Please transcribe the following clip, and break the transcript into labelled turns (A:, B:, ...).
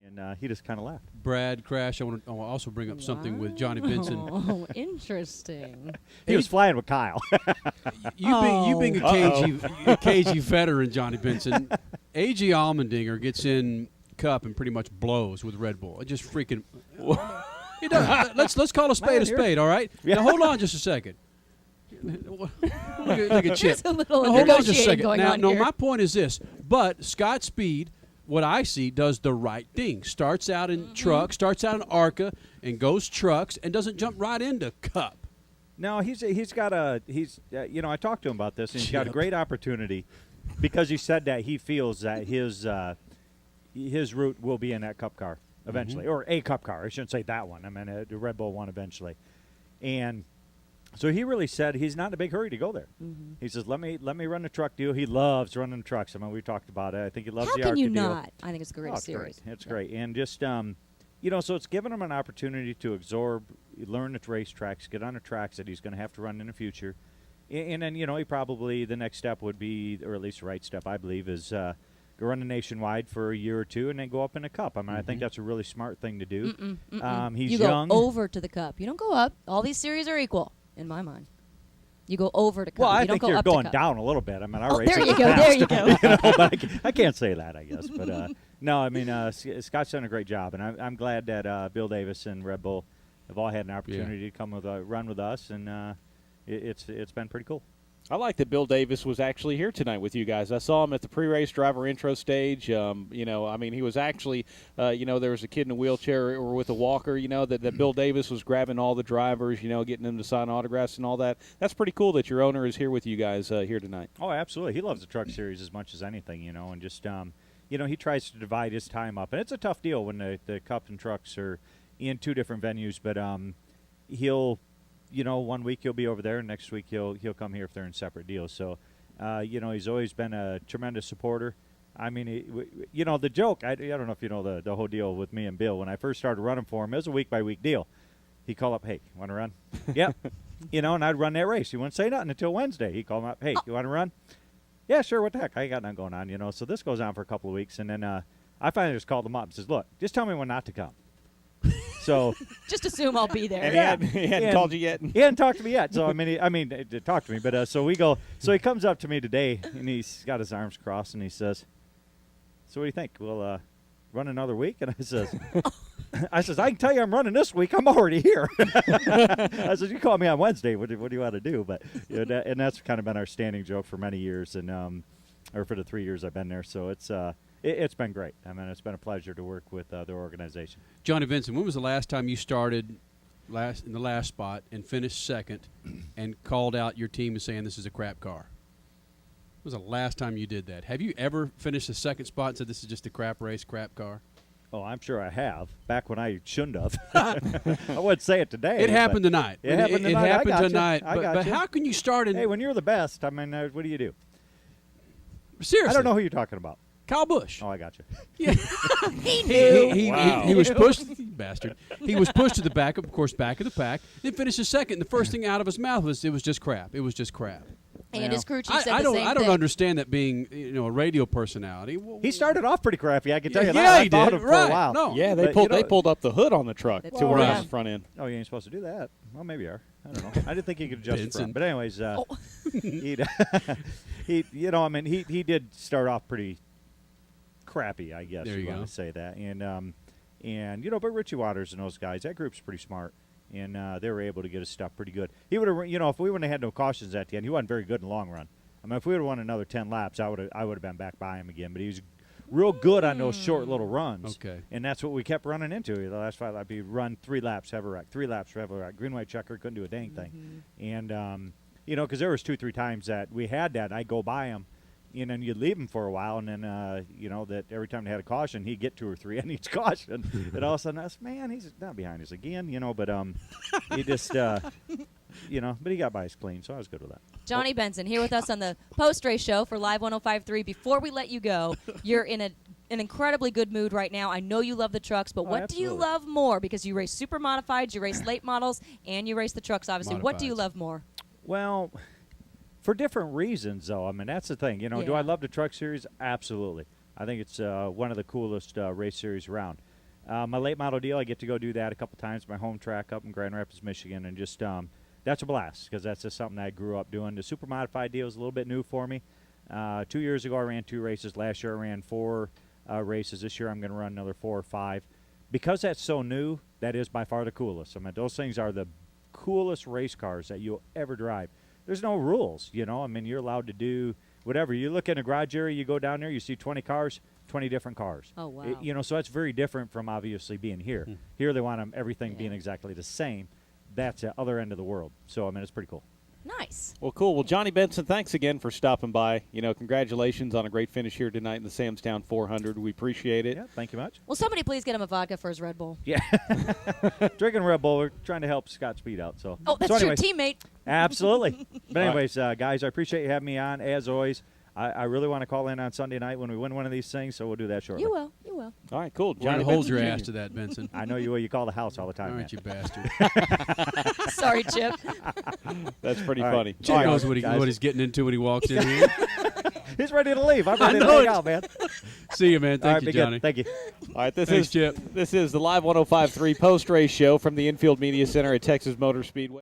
A: And he just kind of laughed.
B: Brad Crash, I want to also bring up something with Johnny Benson.
C: Oh, interesting.
A: He was flying with Kyle.
B: You being a cagey veteran, Johnny Benson, A.G. Allmendinger gets in Cup and pretty much blows with Red Bull. It just freaking. He does. Let's call a spade, all right?
A: Yeah.
B: Now, hold on just a second. Look at Chip.
C: There's a little
B: Hold on just a
C: negotiating
B: second.
C: going
B: Now,
C: on
B: no,
C: here.
B: my point is this. But Scott Speed, what I see, does the right thing. Starts out in truck, starts out in ARCA, and goes trucks, and doesn't jump right into Cup.
A: No, I talked to him about this, and he's got a great opportunity because he said that he feels that his route will be in that Cup car eventually, or a Cup car. I shouldn't say that one. I mean, the Red Bull one eventually. And so he really said he's not in a big hurry to go there. Mm-hmm. He says, let me run the truck deal. He loves running trucks. I mean, we talked about it. I think he loves the ARCA deal.
C: How can you not? I think it's a great series.
A: Great. It's great. And just, so it's given him an opportunity to absorb, learn the racetracks, get on the tracks that he's going to have to run in the future. And then, he probably, the next step would be, or at least the right step, I believe, is go run the nationwide for a year or two and then go up in a Cup. I mean, I think that's a really smart thing to do. He's young.
C: You go over to the Cup. You don't go up. All these series are equal, in my mind. You go over to Cup.
A: Well, I
C: you don't
A: think
C: go
A: you're
C: up
A: going
C: to Cup.
A: down a little bit. I mean, our race
C: there
A: is
C: you go.
A: fast,
C: There you go.
A: but I can't say that, I guess. But no, I mean, Scott's done a great job, and I'm glad that Bill Davis and Red Bull have all had an opportunity to come with run with us, and it's been pretty cool.
D: I like that Bill Davis was actually here tonight with you guys. I saw him at the pre-race driver intro stage. He was actually, there was a kid in a wheelchair or with a walker, that Bill Davis was grabbing all the drivers, getting them to sign autographs and all that. That's pretty cool that your owner is here with you guys here tonight.
A: Oh, absolutely. He loves the truck series as much as anything, and just, he tries to divide his time up. And it's a tough deal when the Cup and trucks are in two different venues, but he'll – 1 week he'll be over there, and next week he'll come here if they're in separate deals. So, he's always been a tremendous supporter. I mean, the joke, I don't know if you know the whole deal with me and Bill. When I first started running for him, it was a week-by-week deal. He'd call up, hey, want to run? Yep. And I'd run that race. He wouldn't say nothing until Wednesday. He'd call him up, hey, you want to run? Yeah, sure, what the heck? I ain't got nothing going on, So this goes on for a couple of weeks, and then I finally just called him up and says, look, just tell me when not to come. So
C: just assume I'll be there.
D: And he hadn't called you yet.
A: He hadn't talked to me yet. So he talked to me, but so we go. So he comes up to me today, and he's got his arms crossed, and he says, "So what do you think? We'll run another week?" And I says, "I can tell you, I'm running this week. I'm already here." I said, "You call me on Wednesday. What do you want to do?" But and that's kind of been our standing joke for many years, and or for the 3 years I've been there. So it's been great. I mean, it's been a pleasure to work with their organization.
B: Johnny Benson, when was the last time you started in the last spot and finished second and called out your team as saying this is a crap car? When was the last time you did that? Have you ever finished the second spot and said this is just a crap race, crap car?
A: Oh, I'm sure I have. Back when I shouldn't have. I wouldn't say it today.
B: It happened tonight.
A: It happened tonight.
B: It happened
A: I got
B: tonight.
A: You.
B: But how can you start in?
A: Hey, when you're the best, I mean, what do you do?
B: Seriously.
A: I don't know who you're talking about.
B: Kyle Busch.
A: Oh, I got you.
B: Yeah.
C: He knew.
B: He was pushed, bastard. He was pushed to the back, of course, back of the pack. Then finished second. And the first thing out of his mouth was, "It was just crap. It was just crap."
C: And his crew chief said
B: I
C: the same
B: don't
C: thing.
B: understand that being a radio personality.
A: He started off pretty crappy. I can tell you
B: Yeah,
A: that. I
B: he
A: thought
B: did.
A: him for
B: Right.
A: a while.
B: No.
D: Yeah,
A: But,
D: they pulled up the hood on the truck
C: That's
D: to where
C: right.
D: it was the front end.
A: Oh, you ain't supposed to do that. Well, maybe you are. I don't know. I didn't think he could adjust the
B: Benson.
A: front. But anyways, he did start off pretty crappy, I guess
B: There you
A: want
B: go.
A: to say that. And but Richie Waters and those guys, that group's pretty smart, and they were able to get his stuff pretty good. He would have, if we wouldn't have had no cautions at the end, he wasn't very good in the long run. I mean, if we would have won another 10 laps, I would have been back by him again. But he was real good on those short little runs.
B: Okay.
A: And that's what we kept running into. The last 5 laps, he'd run 3 laps, have a wreck, 3 laps, have a wreck. Green, white checker, couldn't do a dang thing. And, because there was 2-3 times that we had that, and I'd go by him, and then you'd leave him for a while, and then, that every time they had a caution, he'd get 2 or 3 on each caution. And all of a sudden, I said, man, he's not behind us again, but he just, but he got by us clean, so I was good with that.
C: Johnny Benson here with us on the post-race show for Live 105.3. Before we let you go, you're in an incredibly good mood right now. I know you love the trucks, but what do you
A: absolutely.
C: love more? Because you race super modifieds, you race late models, and you race the trucks, obviously. What do you
B: Modifieds.
C: love more?
A: Well, for different reasons, though. I mean, that's the thing. Do
C: Yeah.
A: I love the truck series? Absolutely. I think it's one of the coolest race series around. My late model deal, I get to go do that a couple times. My home track up in Grand Rapids, Michigan, and just that's a blast because that's just something I grew up doing. The super modified deal is a little bit new for me. 2 years ago, I ran 2 races. Last year, I ran 4 races. This year, I'm going to run another 4 or 5. Because that's so new, that is by far the coolest. I mean, those things are the coolest race cars that you'll ever drive. There's no rules, you know. I mean, you're allowed to do whatever. You look in a garage area, you go down there, you see 20 cars, 20 different cars.
C: Oh, wow.
A: You know, so that's very different from obviously being here. Here they want everything being exactly the same. That's the other end of the world. So, I mean, it's pretty cool.
C: Nice.
D: Well, cool. Well, Johnny Benson, thanks again for stopping by. You know, congratulations on a great finish here tonight in the Samstown 400. We appreciate it.
A: Yeah, thank you much.
C: Will somebody please get him a vodka for his Red Bull?
A: Yeah. Drinking Red Bull, we're trying to help Scott Speed out. So.
C: Oh, that's
A: so
C: your
A: anyways,
C: teammate.
A: Absolutely. But anyways, guys, I appreciate you having me on, as always. I really want to call in on Sunday night when we win one of these things, so we'll do that shortly.
C: You will. You will.
D: All right, cool.
B: We're going to hold your ass to that, Benson.
A: I know you will. You call the house all the time.
B: Aren't you, bastard?
C: Sorry, Chip.
D: That's pretty
A: All right.
D: funny.
B: Chip
A: All right,
B: knows what
A: guys.
B: he's getting into when he walks in here.
A: He's ready to leave. I'm ready to
B: know
A: hang
B: it.
A: out, man.
B: See you, man.
A: All right,
B: Thank you,
A: be
B: Johnny.
A: good. Thank you.
D: All right,
B: Thanks, Chip.
D: This is the Live 105.3 post-race show from the Infield Media Center at Texas Motor Speedway.